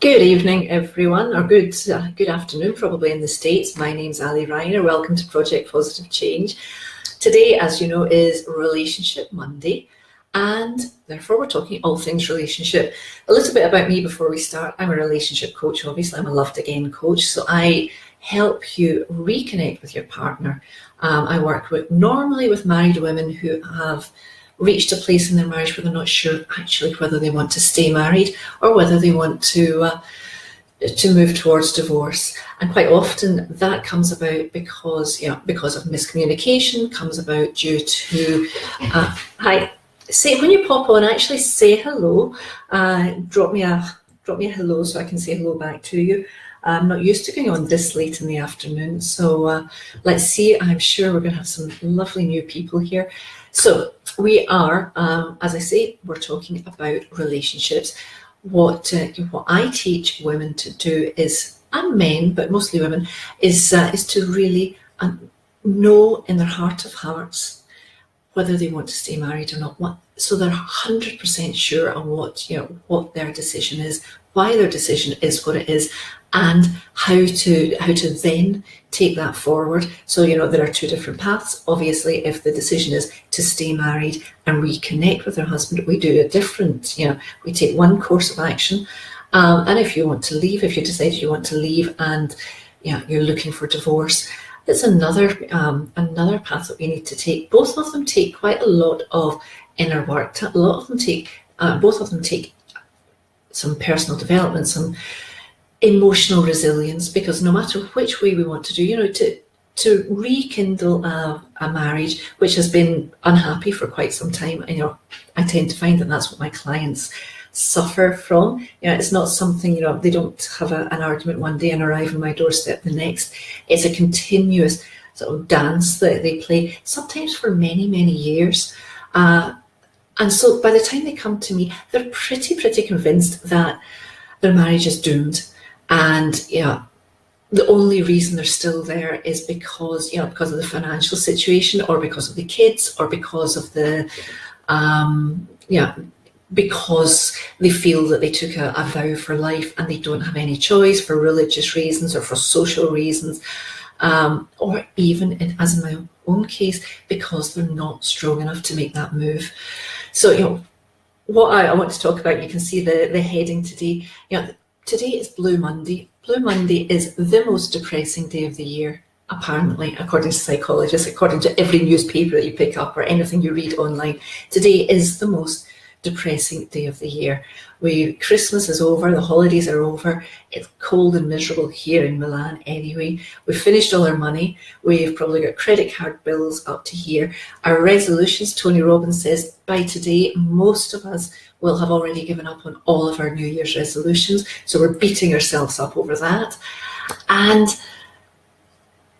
Good evening, everyone, or good afternoon, probably in the States. My name's Ali Reiner. Welcome to Project Positive Change. Today, as you know, is Relationship Monday, and therefore we're talking all things relationship. A little bit about me before we start. I'm a relationship coach, obviously. I'm a Loved Again coach, so I help you reconnect with your partner. I work normally with married women who have reached a place in their marriage where they're not sure actually whether they want to stay married or whether they want to move towards divorce. And quite often that comes about because of miscommunication, comes about due to say when you pop on, actually say hello. Drop me a hello so I can say hello back to you. I'm not used to going on this late in the afternoon, so let's see. I'm sure we're going to have some lovely new people here. So we are, as I say, we're talking about relationships. What I teach women to do is, and men, but mostly women, is to really know in their heart of hearts whether they want to stay married or not. So they're 100% sure on what their decision is, why their decision is what it is, and how to then take that forward. So there are two different paths. Obviously, if the decision is to stay married and reconnect with their husband, we do a different. We take one course of action. And if you want to leave, if you decided you want to leave, and you're looking for divorce, that's another path that we need to take. Both of them take quite a lot of inner work. Both of them take some personal development, some emotional resilience, because no matter which way we want to do, to rekindle a marriage which has been unhappy for quite some time. I tend to find that that's what my clients suffer from. It's not something, they don't have an argument one day and arrive on my doorstep the next. It's a continuous sort of dance that they play, sometimes for many, many years. And so by the time they come to me, they're pretty convinced that their marriage is doomed. And the only reason they're still there is because of the financial situation, or because of the kids, or because of the because they feel that they took a vow for life and they don't have any choice for religious reasons or for social reasons, or even, as in my own case, because they're not strong enough to make that move. So what I want to talk about, you can see the heading today. Today is Blue Monday. Blue Monday is the most depressing day of the year, apparently, according to psychologists, according to every newspaper that you pick up or anything you read online. Today is the most depressing day of the year. Christmas is over, the holidays are over. It's cold and miserable here in Milan anyway. We've finished all our money. We've probably got credit card bills up to here. Our resolutions, Tony Robbins says, by today, most of us will have already given up on all of our New Year's resolutions. So we're beating ourselves up over that. And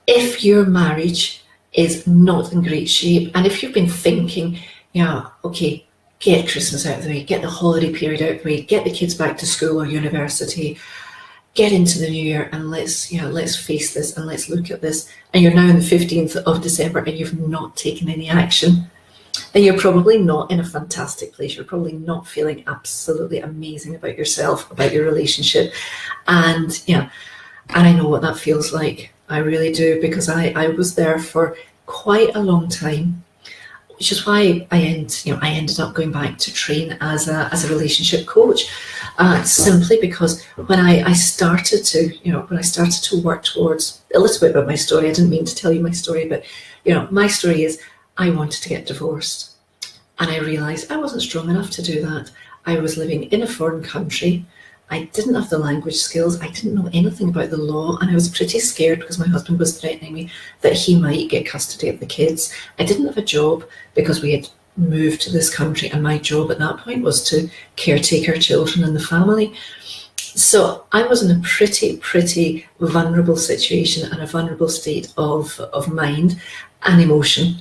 if your marriage is not in great shape, and if you've been thinking, okay, get Christmas out of the way, get the holiday period out of the way, get the kids back to school or university, get into the new year, and let's face this and let's look at this. And you're now on the 15th of December and you've not taken any action, then you're probably not in a fantastic place. You're probably not feeling absolutely amazing about yourself, about your relationship. And I know what that feels like. I really do, because I was there for quite a long time, which is why I ended up going back to train as a relationship coach, simply because when I started to work towards a little bit about my story. I didn't mean to tell you my story, but my story is I wanted to get divorced, and I realised I wasn't strong enough to do that. I was living in a foreign country. I didn't have the language skills. I didn't know anything about the law, and I was pretty scared because my husband was threatening me that he might get custody of the kids. I didn't have a job because we had moved to this country, and my job at that point was to caretake our children and the family. So I was in a pretty vulnerable situation and a vulnerable state of mind and emotion.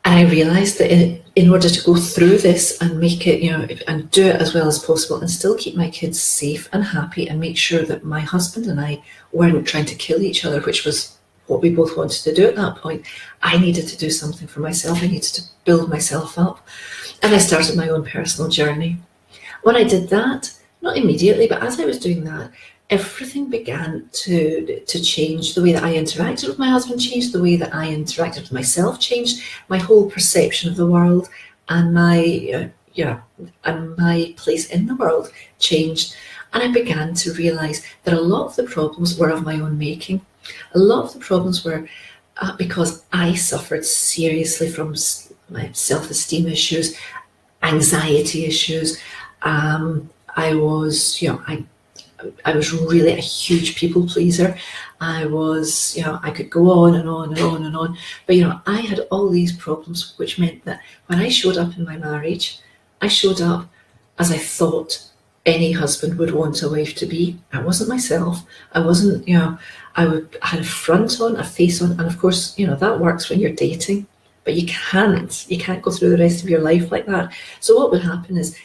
And I realised that in order to go through this and make it, and do it as well as possible and still keep my kids safe and happy and make sure that my husband and I weren't trying to kill each other, which was what we both wanted to do at that point, I needed to do something for myself. I needed to build myself up. And I started my own personal journey. When I did that, not immediately, but as I was doing that, everything began to change. The way that I interacted with my husband changed, the way that I interacted with myself changed, my whole perception of the world and my place in the world changed. And I began to realise that a lot of the problems were of my own making. A lot of the problems were because I suffered seriously from my self-esteem issues, anxiety issues. I was, I was really a huge people pleaser. I was, I could go on and on and on and on. But, I had all these problems, which meant that when I showed up in my marriage, I showed up as I thought any husband would want a wife to be. I wasn't myself. I wasn't, I had a front on, a face on. And of course, that works when you're dating, but you can't go through the rest of your life like that. So what would happen is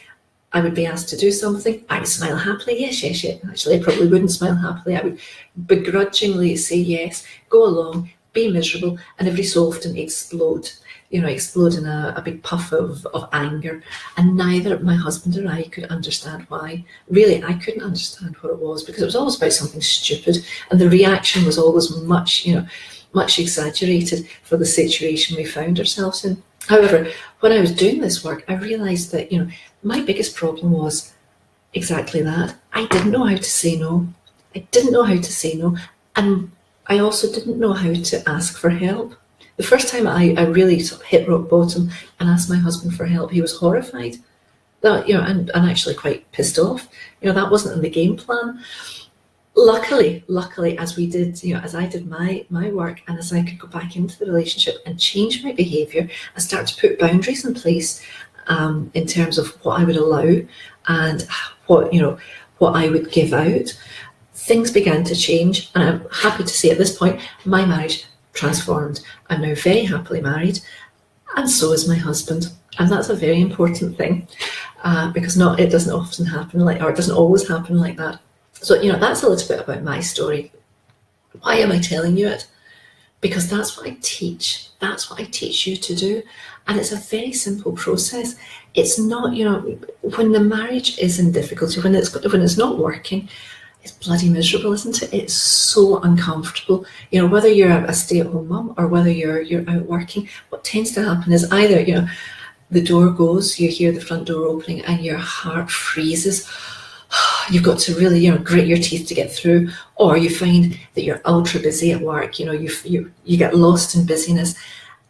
I would be asked to do something. I would smile happily. Yes. Actually, I probably wouldn't smile happily. I would begrudgingly say yes, go along, be miserable, and every so often explode in a big puff of anger. And neither my husband or I could understand why. Really, I couldn't understand what it was, because it was always about something stupid. And the reaction was always much exaggerated for the situation we found ourselves in. However, when I was doing this work, I realised that, my biggest problem was exactly that. I didn't know how to say no. And I also didn't know how to ask for help. The first time I really sort of hit rock bottom and asked my husband for help, he was horrified. That, and actually quite pissed off. That wasn't in the game plan. Luckily, as we did, as I did my work, and as I could go back into the relationship and change my behaviour and start to put boundaries in place in terms of what I would allow and what I would give out, things began to change. And I'm happy to say at this point, my marriage transformed. I'm now very happily married, and so is my husband. And that's a very important thing because it doesn't often happen or it doesn't always happen like that. So, that's a little bit about my story. Why am I telling you it? Because that's what I teach. That's what I teach you to do. And it's a very simple process. It's not, when the marriage is in difficulty, when it's not working, it's bloody miserable, isn't it? It's so uncomfortable. Whether you're a stay-at-home mum or whether you're out working, what tends to happen is either, the door goes, you hear the front door opening and your heart freezes. You've got to really, grit your teeth to get through, or you find that you're ultra busy at work. You get lost in busyness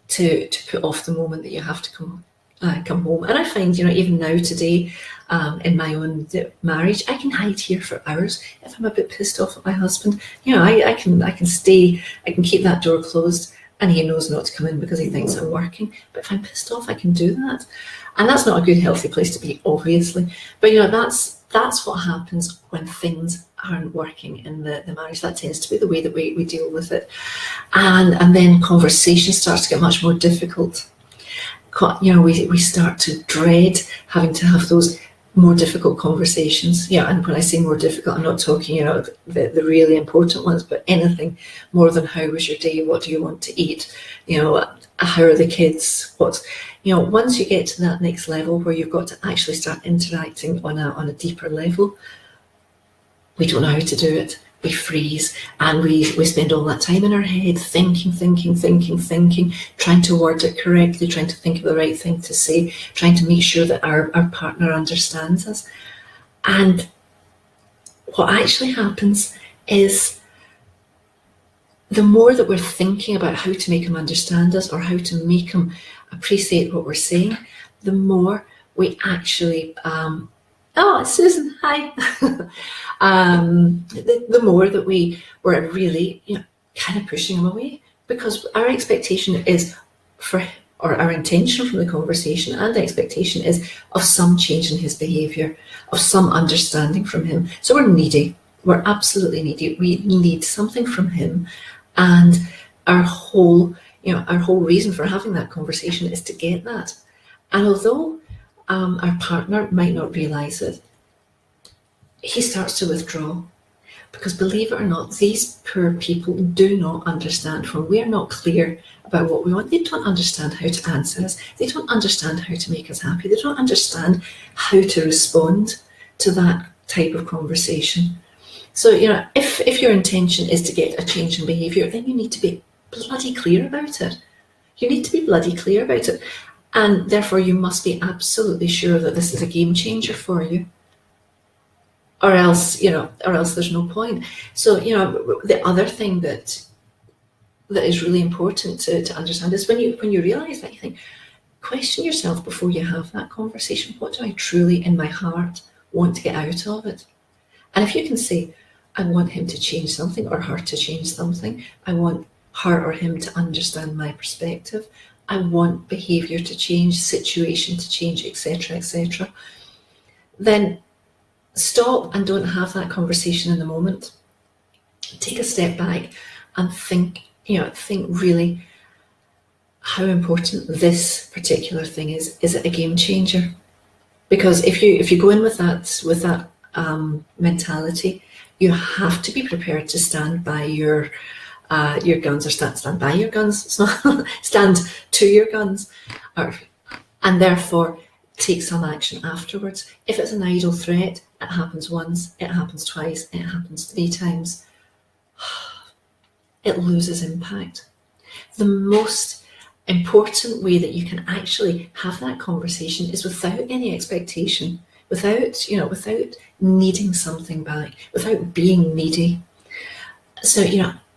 to put off the moment that you have to come home. And I find, even now today, in my own marriage, I can hide here for hours if I'm a bit pissed off at my husband. I can stay, I can keep that door closed, and he knows not to come in because he thinks I'm working. But if I'm pissed off, I can do that, and that's not a good, healthy place to be, obviously. But that's what happens when things aren't working in the marriage. That tends to be the way that we deal with it. And then conversation starts to get much more difficult. We start to dread having to have those more difficult conversations. And when I say more difficult, I'm not talking, the really important ones, but anything more than how was your day? What do you want to eat? How are the kids? Once you get to that next level where you've got to actually start interacting on a deeper level, we don't know how to do it. We freeze, and we spend all that time in our head thinking, trying to word it correctly, trying to think of the right thing to say, trying to make sure that our partner understands us. And what actually happens is the more that we're thinking about how to make him understand us or how to make him appreciate what we're saying, the more we actually Susan, hi. The more that we're really, kind of pushing him away, because our expectation is our intention from the conversation and the expectation is of some change in his behaviour, of some understanding from him. So we're needy. We're absolutely needy. We need something from him, and our whole reason for having that conversation is to get that. And although our partner might not realise it, he starts to withdraw, because believe it or not, these poor people do not understand. When we're not clear about what we want, they don't understand how to answer us. They don't understand how to make us happy. They don't understand how to respond to that type of conversation. So, if your intention is to get a change in behaviour, then you need to be bloody clear about it. You need to be bloody clear about it. And therefore, you must be absolutely sure that this is a game changer for you. Or else there's no point. So, the other thing that is really important to understand is when you realise that, you think, question yourself before you have that conversation. What do I truly, in my heart, want to get out of it? And if you can say, I want him to change something or her to change something, I want her or him to understand my perspective, I want behaviour to change, situation to change, etc., etc., then stop and don't have that conversation in the moment. Take a step back and think really how important this particular thing is. Is it a game changer? Because if you go in with that mentality, you have to be prepared to stand by your guns, or stand by your guns. It's not stand to your guns, and therefore take some action afterwards. If it's an idle threat, it happens once, it happens twice, it happens 3 times. It loses impact. The most important way that you can actually have that conversation is without any expectation, without needing something back, without being needy. So,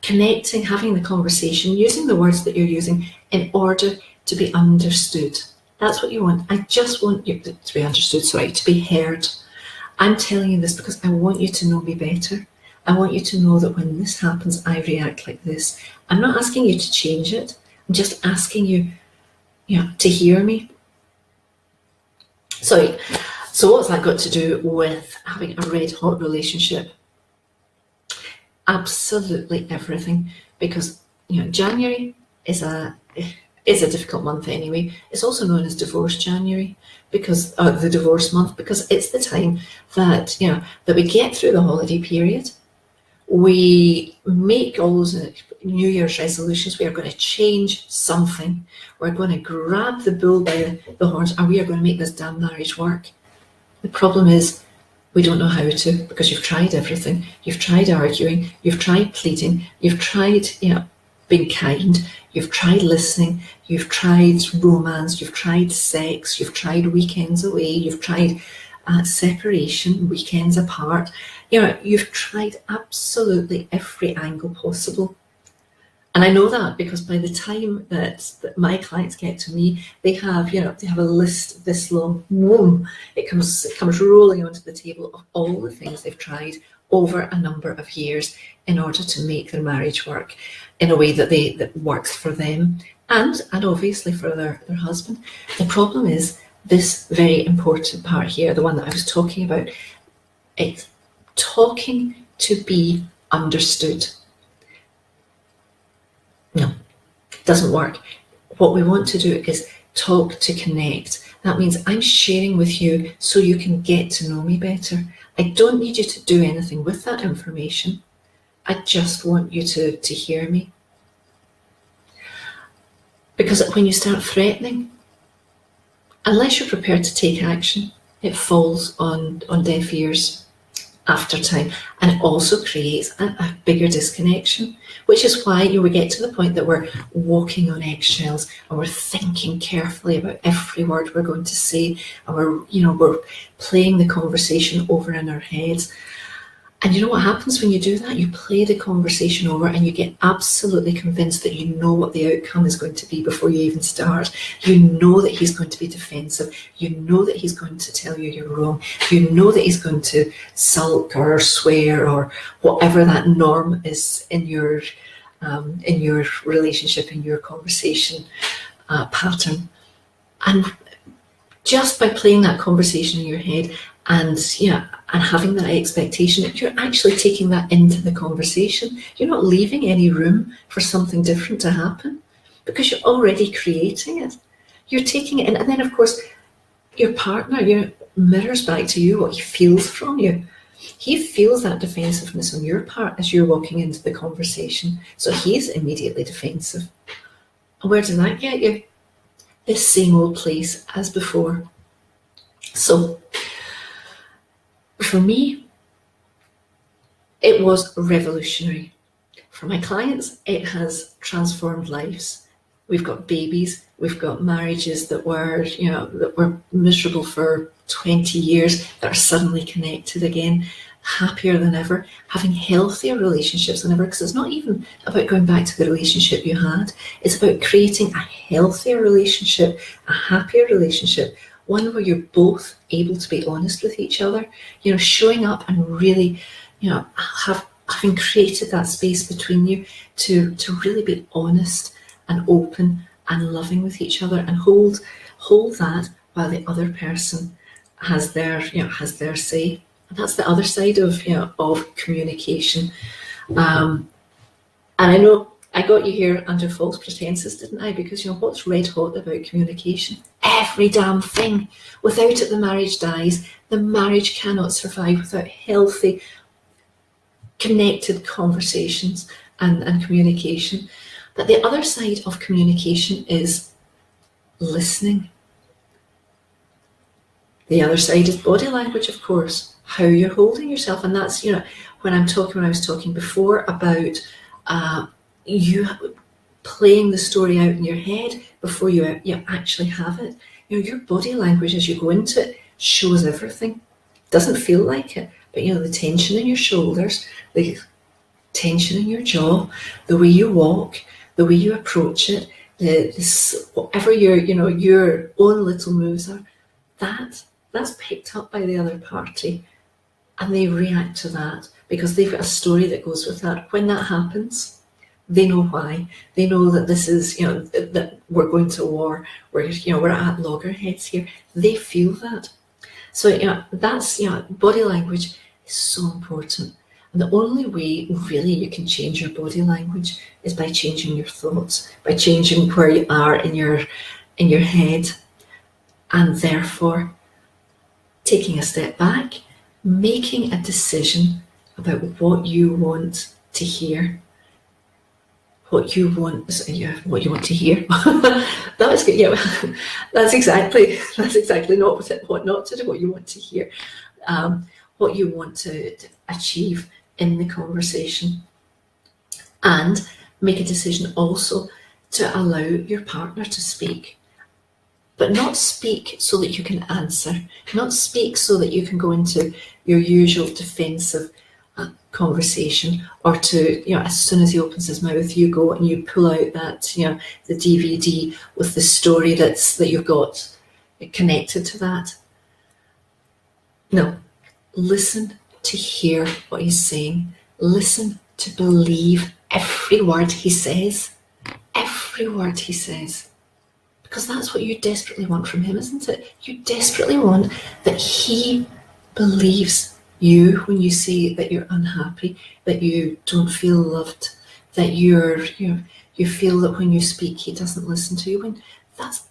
connecting, having the conversation, using the words that you're using in order to be understood. That's what you want. I just want you to be understood, to be heard. I'm telling you this because I want you to know me better. I want you to know that when this happens, I react like this. I'm not asking you to change it. I'm just asking you, to hear me. So what's that got to do with having a red hot relationship? Absolutely everything, because January is a difficult month anyway. It's also known as Divorce January, because the divorce month, because it's the time that that we get through the holiday period. We make all those New Year's resolutions. We are going to change something. We're going to grab the bull by the horns, and we are going to make this damn marriage work. The problem is we don't know how to, because you've tried everything. You've tried arguing, you've tried pleading, you've tried being kind, you've tried listening, you've tried romance, you've tried sex, you've tried weekends away, you've tried separation, weekends apart. You've tried absolutely every angle possible. And I know that because by the time that my clients get to me, they have a list this long. Boom, it comes rolling onto the table of all the things they've tried over a number of years in order to make their marriage work in a way that works for them and obviously for their husband. The problem is this very important part here, the one that I was talking about. It's talking to be understood. No, it doesn't work. What we want to do is talk to connect. That means I'm sharing with you so you can get to know me better. I don't need you to do anything with that information. I just want you to hear me. Because when you start threatening, unless you're prepared to take action, it falls on deaf ears after time, and it also creates a bigger disconnection, which is why we get to the point that we're walking on eggshells and we're thinking carefully about every word we're going to say, and we're playing the conversation over in our heads. And you know what happens when you do that? You play the conversation over and you get absolutely convinced that you know what the outcome is going to be before you even start. You know that he's going to be defensive. You know that he's going to tell you you're wrong. You know that he's going to sulk or swear or whatever that norm is in your relationship, in your conversation pattern. And just by playing that conversation in your head and having that expectation, you're actually taking that into the conversation. You're not leaving any room for something different to happen because you're already creating it. You're taking it in, and then of course your partner mirrors back to you what he feels from you. He feels that defensiveness on your part as you're walking into the conversation, so he's immediately defensive. And where does that get you? This same old place as before. So For me, it was revolutionary. For my clients, it has transformed lives. We've got babies, we've got marriages that were miserable for 20 years that are suddenly connected again, happier than ever, having healthier relationships than ever, because it's not even about going back to the relationship you had. It's about creating a healthier relationship, a happier relationship, one where you're both able to be honest with each other, showing up and really, having created that space between you to really be honest and open and loving with each other, and hold that while the other person has their say. And that's the other side of communication. And I know I got you here under false pretenses, didn't I? Because what's red hot about communication? Every damn thing. Without it, the marriage dies. The marriage cannot survive without healthy, connected conversations and communication. But the other side of communication is listening. The other side is body language, of course, how you're holding yourself. And that's, when I was talking before about you playing the story out in your head before you actually have it. Your body language as you go into it shows everything. Doesn't feel like it, but the tension in your shoulders, the tension in your jaw, the way you walk, the way you approach it, whatever your own little moves are, that's picked up by the other party, and they react to that because they've got a story that goes with that. When that happens, they know why. They know that this is, that we're going to war. We're at loggerheads here. They feel that. So, that's, body language is so important. And the only way really you can change your body language is by changing your thoughts, by changing where you are in your head, and therefore taking a step back, making a decision about what you want to hear. What you want to hear. That was good. Yeah, that's exactly not what not to do. What you want to hear, what you want to achieve in the conversation, and make a decision also to allow your partner to speak, but not speak so that you can answer, not speak so that you can go into your usual defensive conversation, or to, as soon as he opens his mouth, you go and you pull out that, the DVD with the story that you've got connected to that. No, listen to hear what he's saying. Listen to believe every word he says. Every word he says. Because that's what you desperately want from him, isn't it? You desperately want that he believes you when you say that you're unhappy, that you don't feel loved, that you feel that when you speak he doesn't listen to you. When that's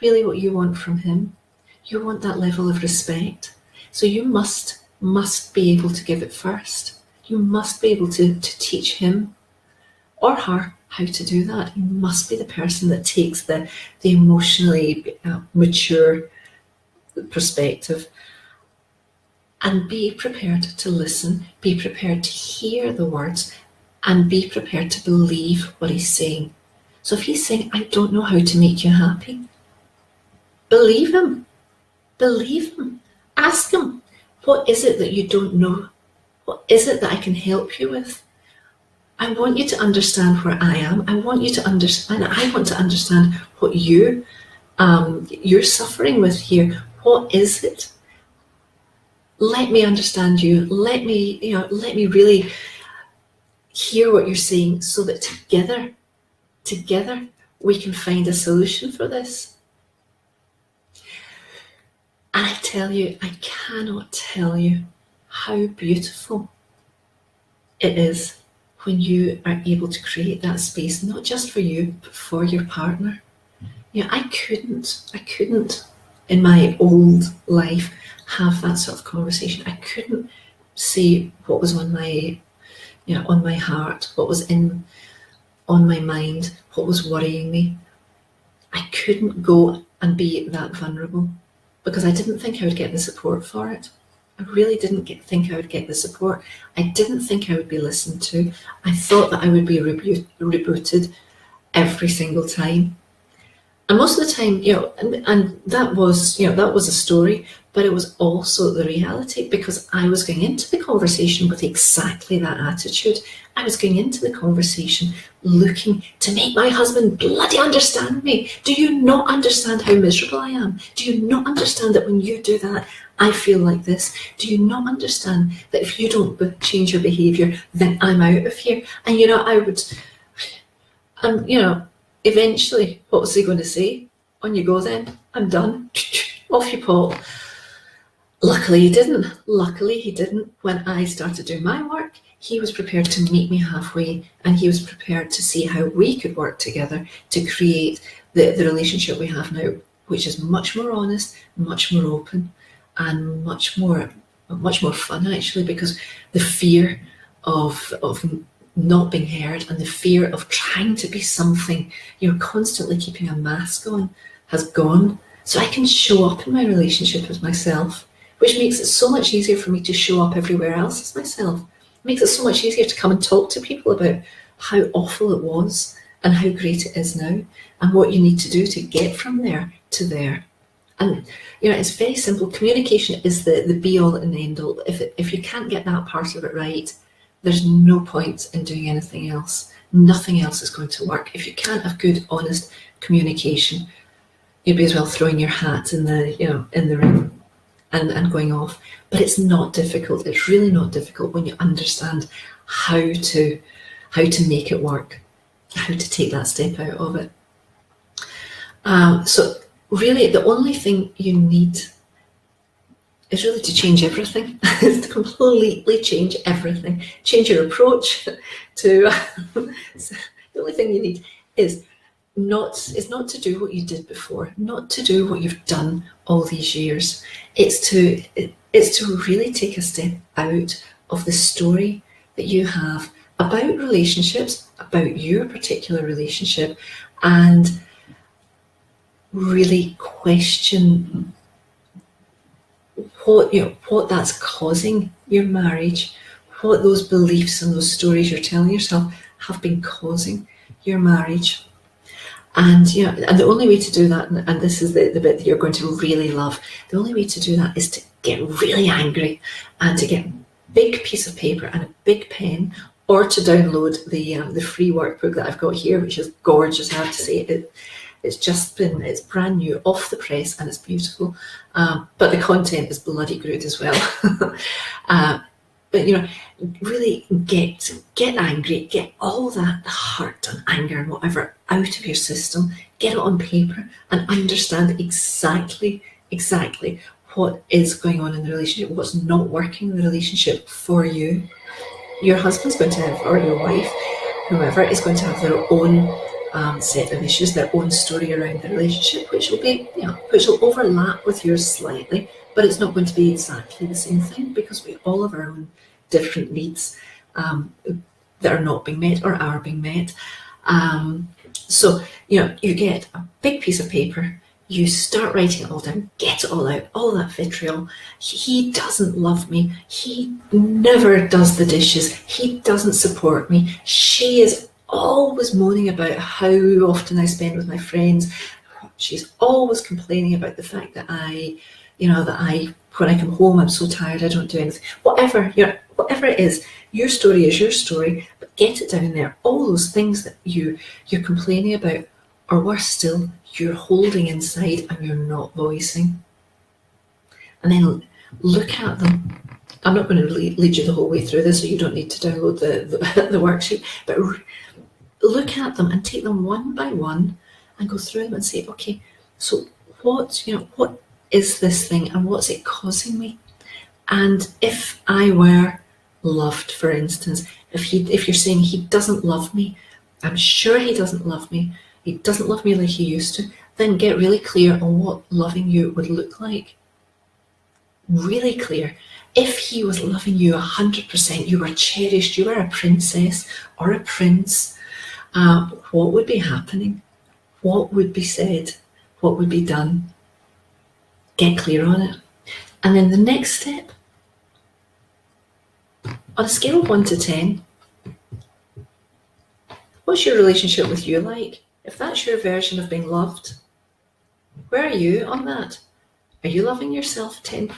really what you want from him. You want that level of respect. So you must be able to give it first. You must be able to teach him or her how to do that. You must be the person that takes the emotionally mature perspective, and be prepared to listen, be prepared to hear the words, and be prepared to believe what he's saying. So if he's saying, I don't know how to make you happy, believe him. Believe him. Ask him, what is it that you don't know? What is it that I can help you with? I want you to understand where I am. I want to understand what you're suffering with here. What is it? Let me understand you. Let me really hear what you're saying, so that together we can find a solution for this. And I tell you, I cannot tell you how beautiful it is when you are able to create that space, not just for you, but for your partner. I couldn't in my old life have that sort of conversation. I couldn't say what was on my heart, what was on my mind, what was worrying me. I couldn't go and be that vulnerable because I didn't think I would get the support for it. I really didn't think I would get the support. I didn't think I would be listened to. I thought that I would be rebooted every single time. And most of the time, and that was, that was a story, but it was also the reality, because I was going into the conversation with exactly that attitude. I was going into the conversation looking to make my husband bloody understand me. Do you not understand how miserable I am? Do you not understand that when you do that, I feel like this? Do you not understand that if you don't change your behaviour, then I'm out of here? And, I would, and, eventually, what was he going to say? On you go then, I'm done. Off you pop. Luckily he didn't. Luckily he didn't. When I started doing my work, he was prepared to meet me halfway, and he was prepared to see how we could work together to create the relationship we have now, which is much more honest, much more open, and much more fun, actually, because the fear of not being heard and the fear of trying to be something, you're constantly keeping a mask on, has gone. So I can show up in my relationship as myself, which makes it so much easier for me to show up everywhere else as myself. It makes it so much easier to come and talk to people about how awful it was and how great it is now, and what you need to do to get from there to there. And it's very simple. Communication is the be all and end all. If you can't get that part of it right, there's no point in doing anything else. Nothing else is going to work. If you can't have good, honest communication, you'd be as well throwing your hat in the ring and going off. But it's not difficult. It's really not difficult when you understand how to make it work, how to take that step out of it. So really, the only thing you need is really to change everything. It's to completely change everything. Change your approach to the only thing you need is not to do what you did before, not to do what you've done all these years. It's to really take a step out of the story that you have about relationships, about your particular relationship, and really question what that's causing your marriage, what those beliefs and those stories you're telling yourself have been causing your marriage. And and the only way to do that, and this is the bit that you're going to really love, the only way to do that is to get really angry and to get a big piece of paper and a big pen, or to download the free workbook that I've got here, which is gorgeous, I have to say. It's brand new, off the press, and it's beautiful. But the content is bloody good as well. But really get angry, get all that hurt and anger and whatever out of your system, get it on paper, and understand exactly what is going on in the relationship, what's not working in the relationship for you. Your husband's going to have, or your wife, whoever, is going to have their own set of issues, their own story around the relationship, which will overlap with yours slightly, but it's not going to be exactly the same thing, because we all have our own different needs that are not being met or are being met. So you get a big piece of paper, you start writing it all down, get it all out, all that vitriol. He doesn't love me, he never does the dishes, he doesn't support me, she is always moaning about how often I spend with my friends, she's always complaining about the fact that when I come home, I'm so tired, I don't do anything. Whatever it is your story, but get it down there. All those things that you're complaining about, or worse still, you're holding inside and you're not voicing. And then look at them. I'm not going to lead you the whole way through this, so you don't need to download the worksheet, but look at them and take them one by one and go through them and say, okay, so what is this thing and what's it causing me? And if I were loved, for instance, if you're saying he doesn't love me, I'm sure he doesn't love me, he doesn't love me like he used to, then get really clear on what loving you would look like. Really clear. If he was loving you 100%, you were cherished, you were a princess or a prince, what would be happening? What would be said? What would be done? Get clear on it. And then the next step On a scale of 1 to 10, what's your relationship with you like? If that's your version of being loved, where are you on that? Are you loving yourself 10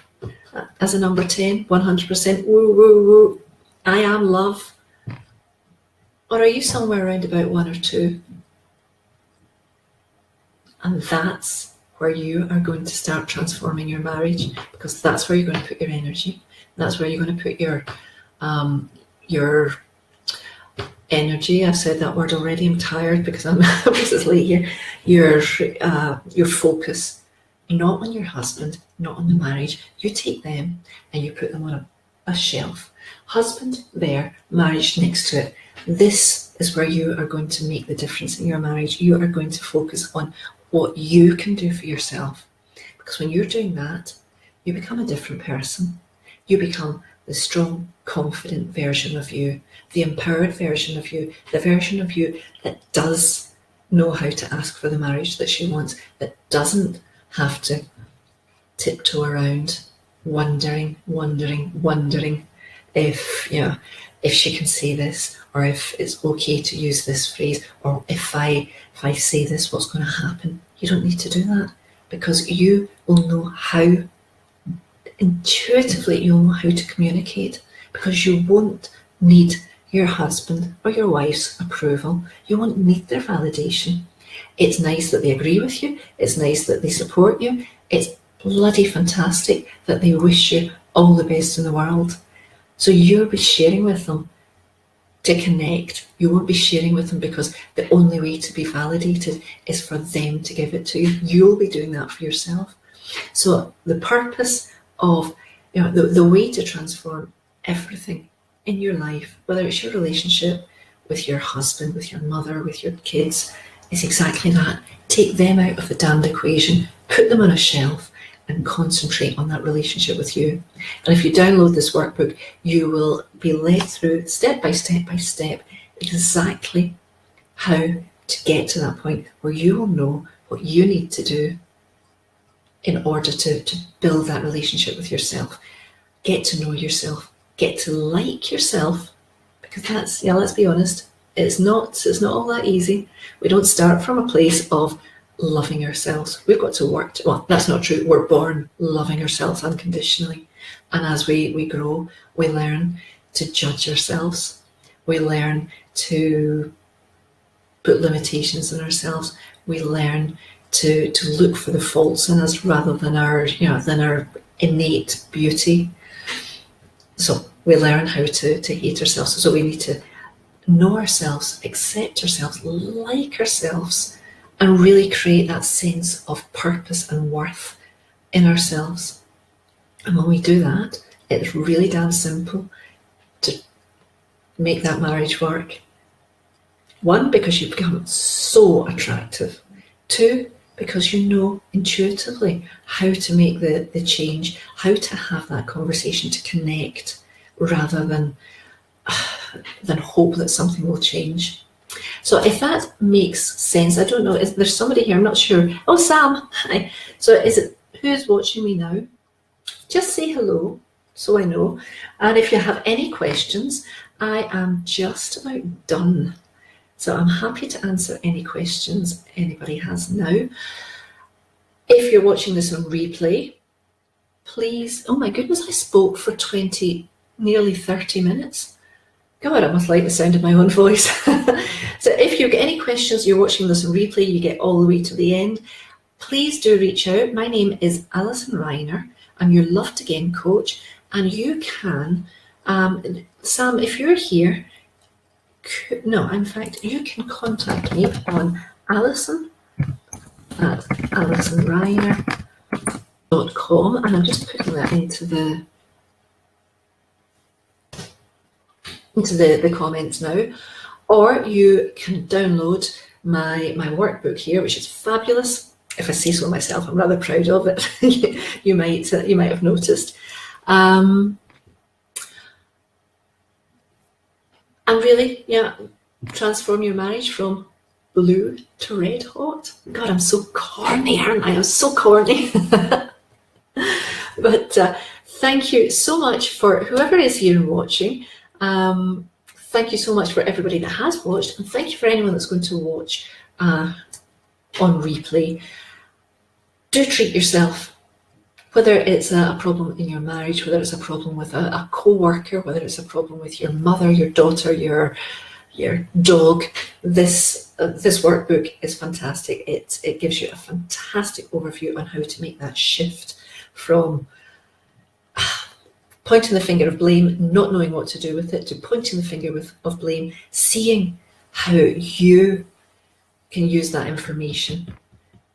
as a number 10, 100%? Woo, woo, woo. I am love. Or are you somewhere around about 1 or 2? And that's where you are going to start transforming your marriage, because that's where you're going to put your energy. That's where you're going to put your energy. I've said that word already. I'm tired because this is late here. Your focus, not on your husband, not on the marriage. You take them and you put them on a shelf. Husband there, marriage next to it. This is where you are going to make the difference in your marriage. You are going to focus on what you can do for yourself. Because when you're doing that, you become a different person. You become the strong, confident version of you, the empowered version of you, the version of you that does know how to ask for the marriage that she wants, that doesn't have to tiptoe around, wondering if she can say this, or if it's okay to use this phrase, or if I say this, what's going to happen? You don't need to do that, because you will know how, intuitively you'll know how to communicate, because you won't need your husband or your wife's approval. You won't need their validation. It's nice that they agree with you. It's nice that they support you. It's bloody fantastic that they wish you all the best in the world. So you'll be sharing with them to connect. You won't be sharing with them because the only way to be validated is for them to give it to you. You'll be doing that for yourself. So the purpose of, the way to transform everything in your life, whether it's your relationship with your husband, with your mother, with your kids, is exactly that. Take them out of the damned equation, put them on a shelf, and concentrate on that relationship with you. And if you download this workbook, you will be led through step by step by step exactly how to get to that point where you will know what you need to do in order to build that relationship with yourself. Get to know yourself, get to like yourself, because that's, let's be honest, it's not all that easy. We don't start from a place of loving ourselves. We've got to work well, that's not true. We're born loving ourselves unconditionally. And as we grow, we learn to judge ourselves. We learn to put limitations on ourselves. We learn to look for the faults in us rather than our innate beauty. So we learn how to hate ourselves. So we need to know ourselves, accept ourselves, like ourselves, and really create that sense of purpose and worth in ourselves. And when we do that, it's really damn simple to make that marriage work. 1, because you become so attractive. 2, because you know intuitively how to make the change, how to have that conversation, to connect rather than hope that something will change. So if that makes sense, I don't know, there's somebody here, I'm not sure. Oh, Sam, hi. So who's watching me now? Just say hello so I know. And if you have any questions, I am just about done. So I'm happy to answer any questions anybody has now. If you're watching this on replay, please, oh my goodness, I spoke for nearly 30 minutes. God, I must like the sound of my own voice. So if you get any questions, you're watching this on replay, you get all the way to the end, please do reach out. My name is Alison Reiner. I'm your Loved Again coach, and you can, Sam, if you're here, in fact, you can contact me on alison@alisonreiner.com, and I'm just putting that into the comments now. Or you can download my workbook here, which is fabulous. If I say so myself, I'm rather proud of it. you might have noticed. And really, transform your marriage from blue to red hot. God, I'm so corny, aren't I? I'm so corny. But thank you so much for whoever is here and watching. Thank you so much for everybody that has watched, and thank you for anyone that's going to watch on replay. Do treat yourself. Whether it's a problem in your marriage, whether it's a problem with a co-worker, whether it's a problem with your mother, your daughter, your dog, this workbook is fantastic. It gives you a fantastic overview on how to make that shift from pointing the finger of blame, not knowing what to do with it, to pointing the finger of blame, seeing how you can use that information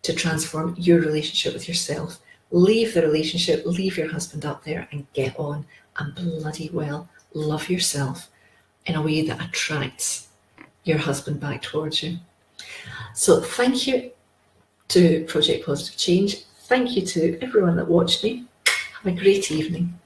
to transform your relationship with yourself. Leave the relationship, leave your husband up there and get on and bloody well love yourself in a way that attracts your husband back towards you. So thank you to Project Positive Change. Thank you to everyone that watched me. Have a great evening.